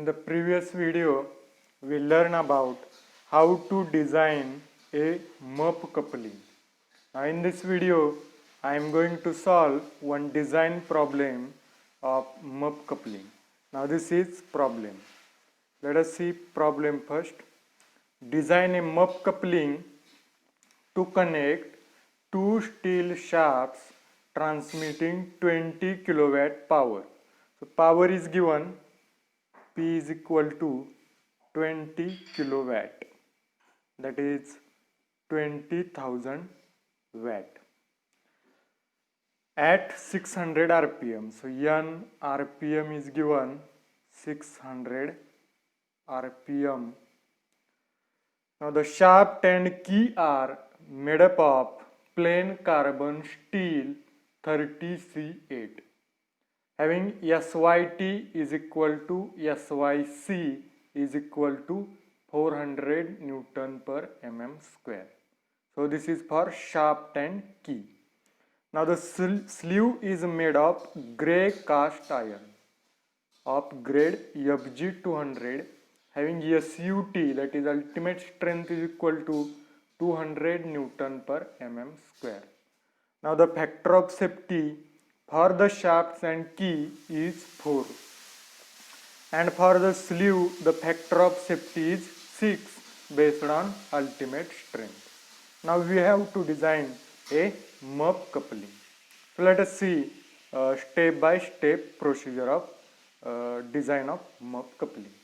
In the previous video, we learned about how to design a MUP coupling. Now in this video, I am going to solve one design problem of MUP coupling. Now this is problem. Let us see problem first. Design a MUP coupling to connect two steel shafts transmitting 20 kilowatt power. So power is given, P is equal to 20 kilowatt, that is 20,000 watt at 600 rpm. So N rpm is given 600 rpm. Now the shaft and key are made up of plain carbon steel 30C8 having SYT is equal to SYC is equal to 400 Newton per mm square. So this is for shaft and key. Now the sleeve is made of grey cast iron of grade FG200 having SUT, that is ultimate strength, is equal to 200 Newton per mm square. Now the factor of safety for the shafts and key is 4, and for the sleeve the factor of safety is 6 based on ultimate strength. Now we have to design a MUP coupling. So let us see step by step procedure of design of MUP coupling.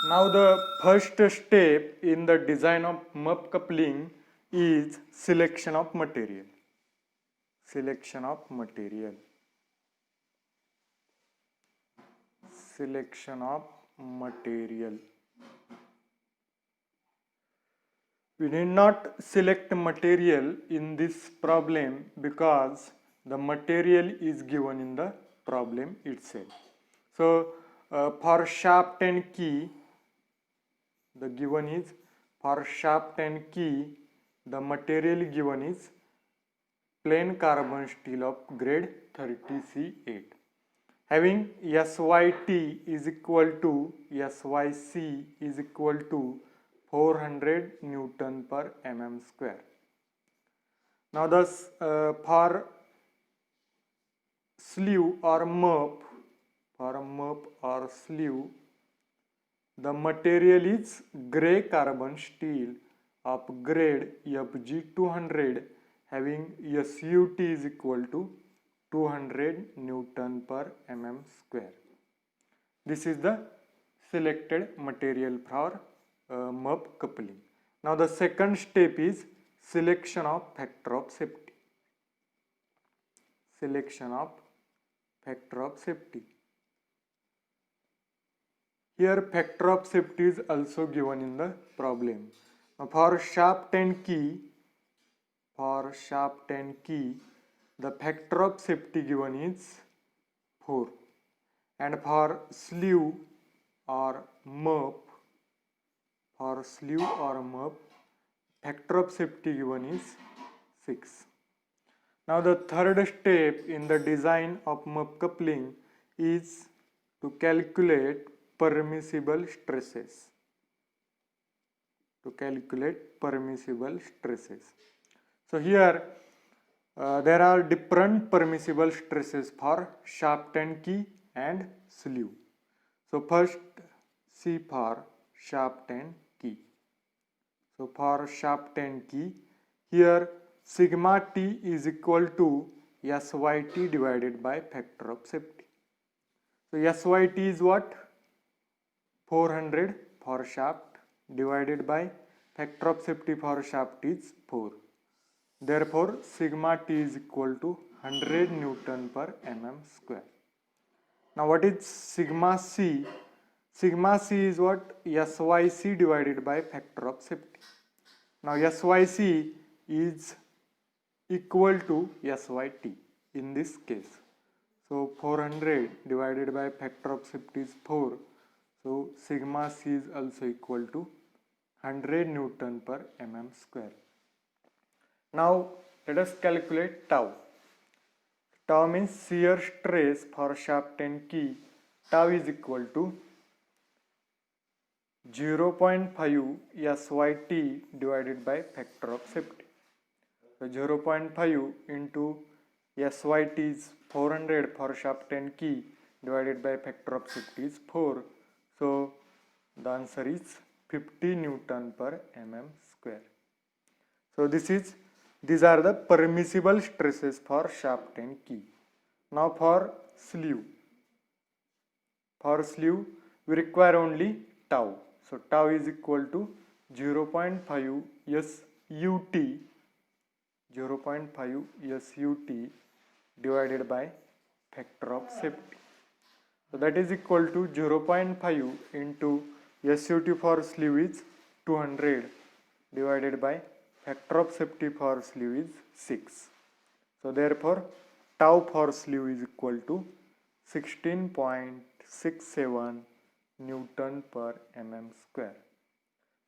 Now the first step in the design of MUP coupling is selection of material. Selection of material. Selection of material. We need not select material in this problem because the material is given in the problem itself. So for shaft and key, the given is for shaft and key, the material given is plain carbon steel of grade 30C8 having SYT is equal to SYC is equal to 400 Newton per mm square. Now thus for sleeve or MUP, or sleeve, the material is grey carbon steel of grade FG200 having SUT is equal to 200 Newton per mm square. This is the selected material for MUP coupling. Now the second step is selection of factor of safety. Selection of factor of safety. Here factor of safety is also given in the problem. Now for shaft and key, the factor of safety given is 4, and for sleeve or MUP, factor of safety given is 6. Now the third step in the design of MUP coupling is to calculate permissible stresses. So here there are different permissible stresses for shaft and key and sleeve. So first see for shaft and key. So for shaft and key, here sigma T is equal to SYT divided by factor of safety. So SYT is what? 400 for shaft divided by factor of safety for shaft is 4. Therefore, sigma T is equal to 100 Newton per mm square. Now what is sigma C? Sigma C is what? SYC divided by factor of safety. Now SYC is equal to SYT in this case. So 400 divided by factor of safety is 4. So sigma C is also equal to 100 Newton per mm square. Now let us calculate tau. Tau means shear stress for shaft and key. Tau is equal to 0.5 SYT divided by factor of safety. So 0.5 into SYT is 400 for shaft and key divided by factor of safety is 4. So the answer is 50 Newton per mm square. So these are the permissible stresses for shaft and key. Now for sleeve. For sleeve we require only tau. So tau is equal to 0.5 SUT 0.5 SUT divided by factor of safety. So that is equal to 0.5 into SUT for sleeve is 200 divided by factor of safety for sleeve is 6. So therefore tau for sleeve is equal to 16.67 Newton per mm square.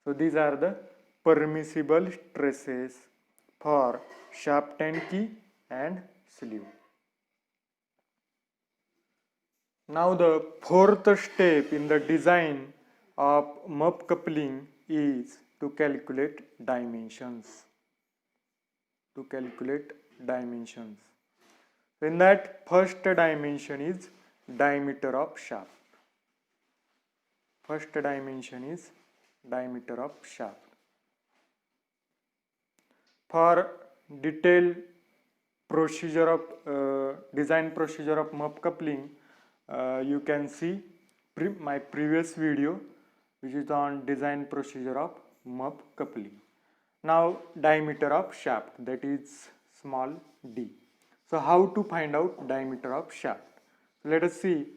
So these are the permissible stresses for shaft and key and sleeve. Now the fourth step in the design of muff coupling is to calculate dimensions. In that, first dimension is diameter of shaft. For detailed procedure of design procedure of muff coupling, you can see my previous video, which is on design procedure of muff coupling. Now diameter of shaft, that is small d. So how to find out diameter of shaft? Let us see.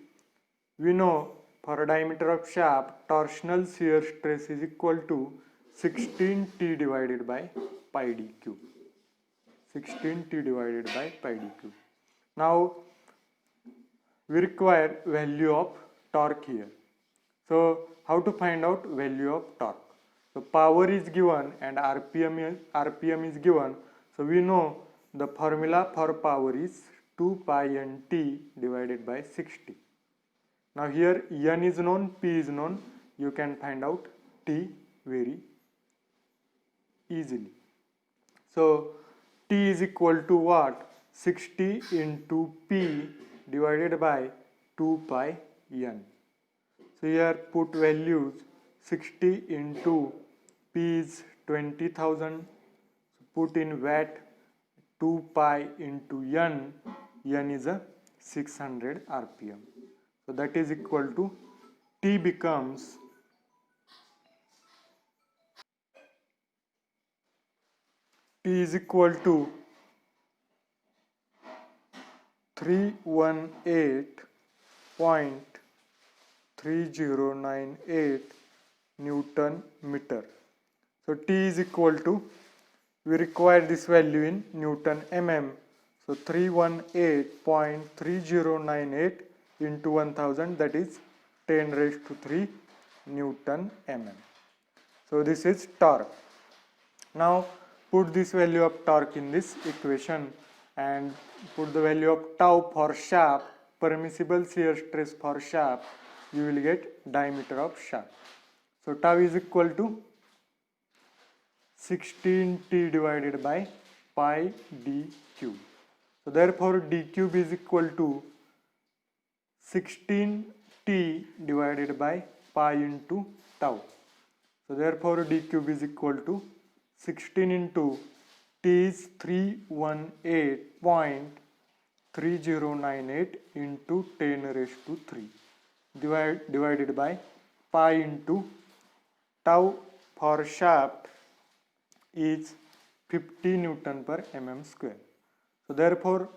We know for a diameter of shaft, torsional shear stress is equal to 16T divided by pi d cube. 16T divided by pi d cube. Now we require value of torque here. So how to find out value of torque? So power is given and RPM is given. So we know the formula for power is 2 pi n t divided by 60. Now here n is known, p is known. You can find out t very easily. So t is equal to what? 60 into p divided by 2 pi n. So here put values. 60 into p is 20,000. So put in watt. 2 pi into n is a 600 rpm. So that is equal to t becomes 318.3098 Newton meter. So T is equal to, we require this value in Newton mm. So 318.3098 into 1000, that is 10 raised to 3 Newton mm. So this is torque. Now put this value of torque in this equation and put the value of tau for shaft, permissible shear stress for shaft, you will get diameter of shaft. So tau is equal to 16T divided by pi d cube. So therefore d cube is equal to 16T divided by pi into tau. So therefore d cube is equal to 16 into t is 318.3098 into 10 raised to 3 divided by pi into tau for shaft is 50 Newton per mm square. So therefore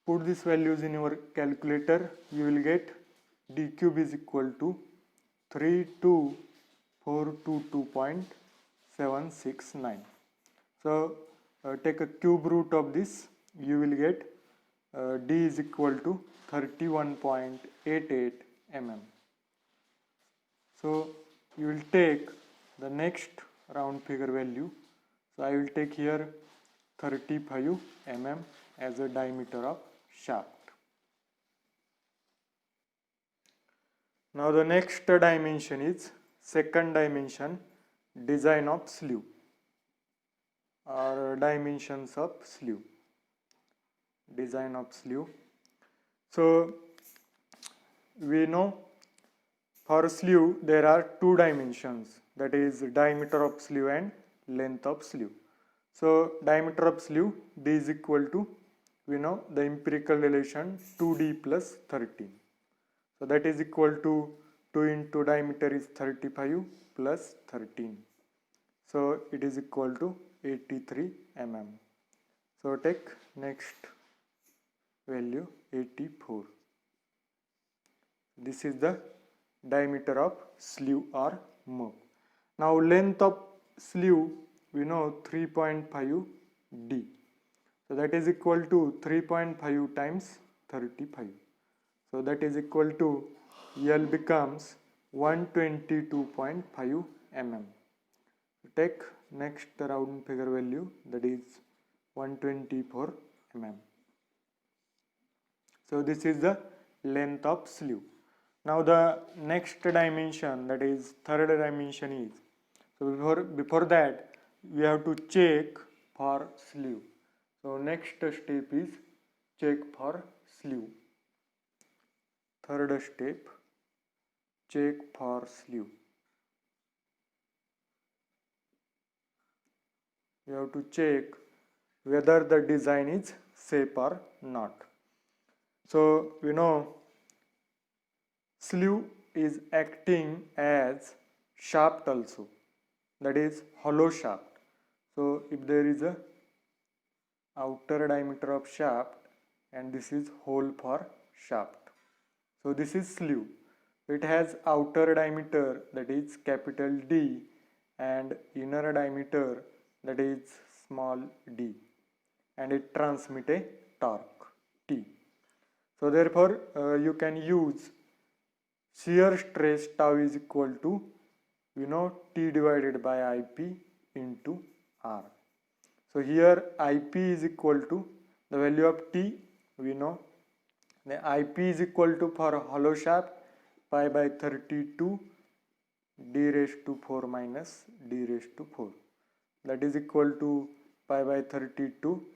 put these values in your calculator, you will get d cube is equal to 32422.769. So take a cube root of this, you will get d is equal to 31.88 mm. So you will take the next round figure value. So I will take here 35 mm as a diameter of shaft. Now the next dimension is second dimension, design of sleeve or dimensions of sleeve. Design of sleeve. So we know for sleeve there are two dimensions, that is diameter of sleeve and length of sleeve. So diameter of sleeve d is equal to, we know the empirical relation 2d plus 13. So that is equal to 2 into diameter is 35 plus 13. So it is equal to 83 mm. So take next value 84. This is the diameter of sleeve or muff. Now length of sleeve we know 3.5 d. So that is equal to 3.5 times 35. So that is equal to L becomes 122.5 mm. Take next round figure value, that is 124 mm. So this is the length of sleeve. Now the next dimension, that is third dimension is, so before that we have to check for sleeve. So next step is check for sleeve. Third step, check for sleeve. You have to check whether the design is safe or not. So we know sleeve is acting as shaft also, that is hollow shaft. So if there is a outer diameter of shaft and this is hole for shaft. So this is sleeve. It has outer diameter, that is capital D, and inner diameter, that is small d, and it transmits a torque T. So therefore you can use shear stress tau is equal to, we know, T divided by IP into R. So here IP is equal to the value of T, we know. The IP is equal to, for hollow shaft, pi by 32 d raised to 4 minus d raised to 4. That is equal to pi by 32.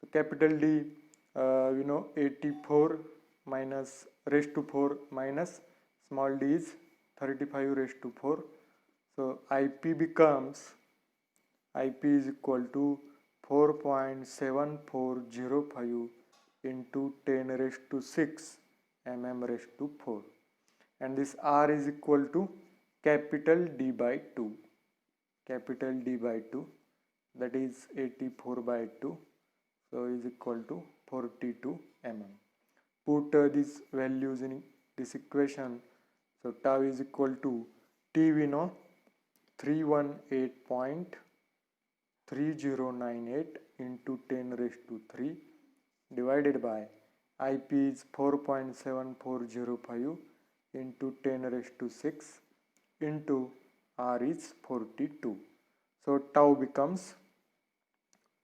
So capital D, we know 84 minus raised to 4 minus small d is 35 raised to 4. So IP becomes, IP is equal to 4.7405 into 10 raised to 6 mm raised to 4. And this R is equal to capital D by 2. Capital D by 2, that is 84 by 2. So is equal to 42 mm. Put these values in this equation. So tau is equal to T, we know 318.3098 into 10 raised to 3 divided by IP is 4.7405 into 10 raised to 6 into R is 42. So tau becomes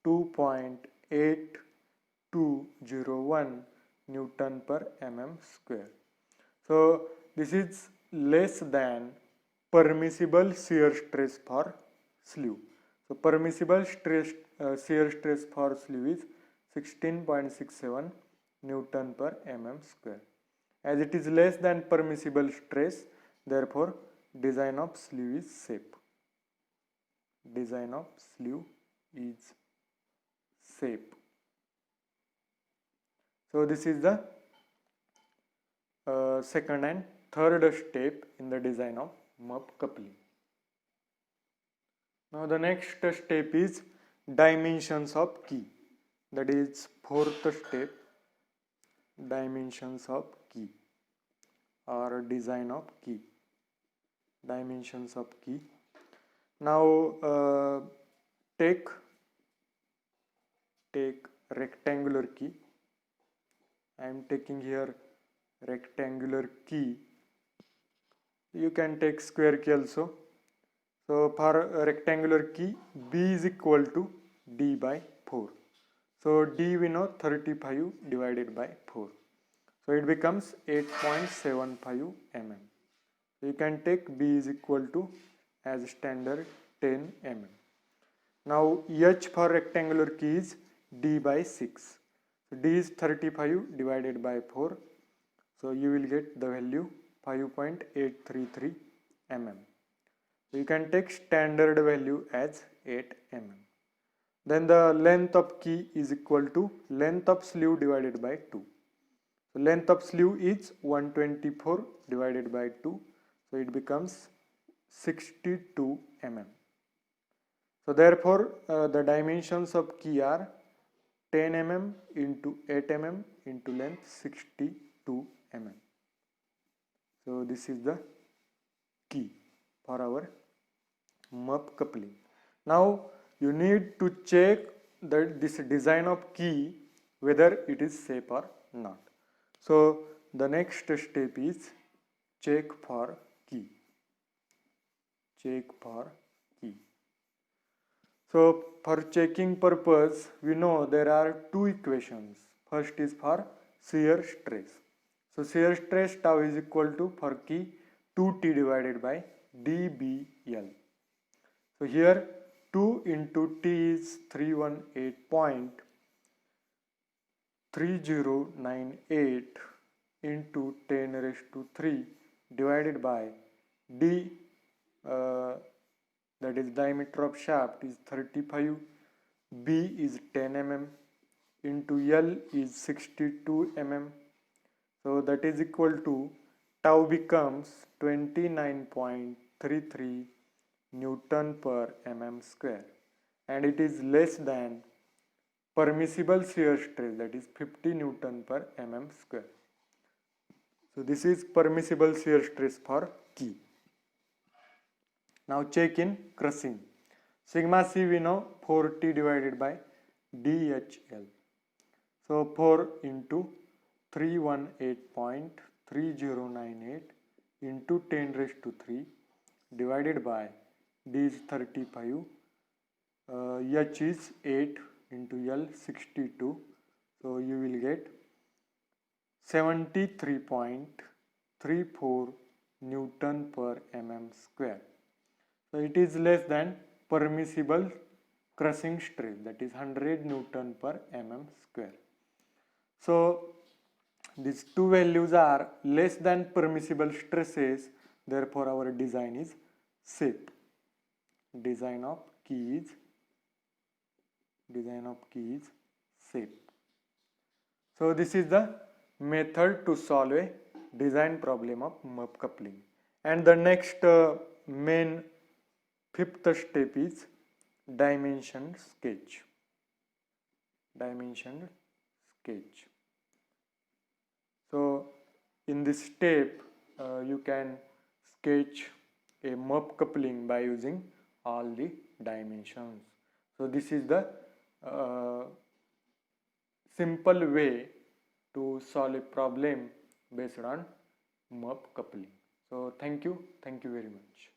2.8201 Newton per mm square. So this is less than permissible shear stress for sleeve. So permissible shear stress for sleeve is 16.67 Newton per mm square. As it is less than permissible stress, therefore design of sleeve is safe. Design of sleeve is safe. So this is the second and third step in the design of muff coupling. Now the next step is dimensions of key. That is fourth step, dimensions of key or design of key. Dimensions of key. Now take rectangular key. I am taking here rectangular key. You can take square key also. So for a rectangular key, B is equal to D by 4. So D we know 35 divided by 4. So it becomes 8.75 mm. So you can take B is equal to as standard 10 mm. Now H for rectangular key is D by 6. So D is 35 divided by 4. So you will get the value 5.833 mm. So you can take standard value as 8 mm. Then the length of key is equal to length of sleeve divided by 2. So length of sleeve is 124 divided by 2. So it becomes 62 mm. So therefore the dimensions of key are 10 mm into 8 mm into length 62 mm. So this is the key for our MUP coupling. Now you need to check that this design of key whether it is safe or not. So the next step is check for key. Check for key. So for checking purpose, we know there are two equations. First is for shear stress. So shear stress tau is equal to for key 2T divided by dBl. So here 2 into T is 318.3098 into 10 raised to 3 divided by D, that is diameter of shaft is 35, B is 10 mm into L is 62 mm. So that is equal to tau becomes 29.33 Newton per mm square, and it is less than permissible shear stress, that is 50 Newton per mm square. So this is permissible shear stress for key. Now check in crushing. Sigma C we know 4T divided by DHL. So 4 into 318.3098 into 10 raised to 3 divided by D is 35, H is 8 into L 62. So you will get 73.34 Newton per mm square. So it is less than permissible crushing stress, that is 100 Newton per mm square. So these two values are less than permissible stresses, therefore our design is safe. Design of key is safe. So this is the method to solve a design problem of MUP coupling. And the next main fifth step is dimension sketch. Dimension sketch. So in this step you can sketch a MUP coupling by using all the dimensions. So this is the simple way to solve a problem based on MUP coupling. So thank you very much.